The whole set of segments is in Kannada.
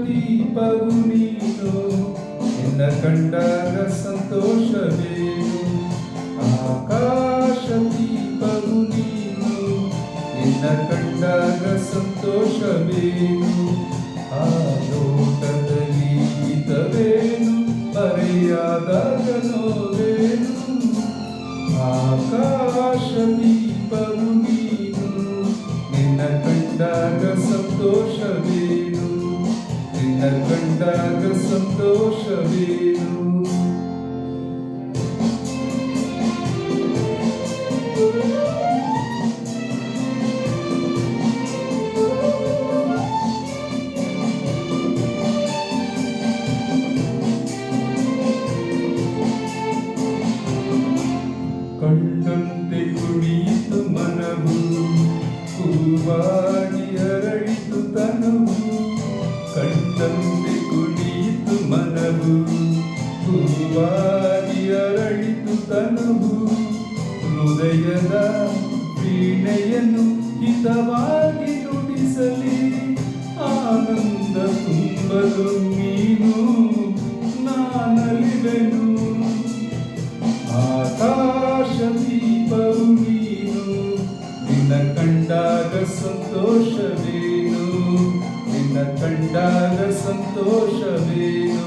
ದೀಪವು ನೀನು, ನಿನ್ನ ಕಂಡಾಗ ಸಂತೋಷವೇನು. ಆಕಾಶ ದೀಪವು ನೀನು, ನಿನ್ನ ಕಂಡಾಗ ಸಂತೋಷವೇನು. ಆ ಲೋಕದಲ್ಲಿ ಹಿತವೇನು, ಮರೆಯಾದಾಗ ನೋವೇನು. ಆಕಾಶ ದೀಪವು ನೀನು, ನಿನ್ನ ಕಂಡಾಗ ಸಂತೋಷವೇನು, ನಿನ್ನ ಕಂಡಾಗ ಸಂತೋಷವೇನು. ಕಂಡಂತೆ ಕುಣಿಯಿತು ಮನವು, ಹೂವಾಗಿ ಅರಳಿತು ತನವು. ಕಂಡಂತೆ ಕುಣಿಯಿತು ಮನವು, ಹೂವಾಗಿ ಅರಳಿತು ತನವು. ಹೃದಯದ ವೀಣೆಯನ್ನು ಹಿತವಾಗಿ ನುಡಿಸಲಿ, ಆನಂದ ತುಂಬಲು ನೀನು ನಾನಲಿವೆನು. ಆಕಾಶ ದೀಪವು ನೀನು, ನಿನ್ನ ಕಂಡಾಗ ಸಂತೋಷವೇನು, ನಿನ್ನ ಕಂಡಾಗ ಸಂತೋಷವೇನು.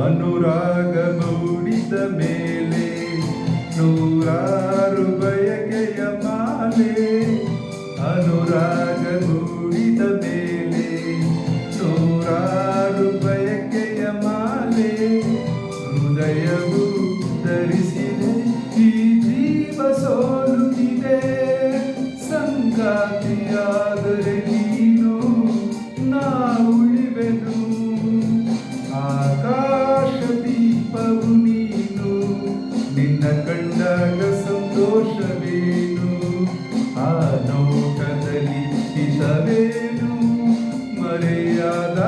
ಅನುರಾಗ ಮೂಡಿದ ಮೇಲೆ ನೂರಾರು ಬಯಕೆಯ ಮಾಲೆ. ಅನುರಾಗ ಮೂಡಿದ ಮೇಲೆ ನೂರಾರು ಬಯಕೆಯ ಮಾಲೆ. ಹೃದಯವು ಧರಿಸಿದೆ ಈ ಜೀವ ಸೋಲುತ್ತಿದೆ, ಸಂಗಾತಿಯಾದರೆ ನೀನು ನಾ ಉಳಿವೆನು. ಆಕಾಶ ದೀಪವು ನೀನು, ನಿನ್ನ ಕಂಡಾಗ ಸಂತೋಷವೇನು. ಆ ನೋಟದಲ್ಲಿ ಹಿತವೇನು, ಮರೆಯಾದ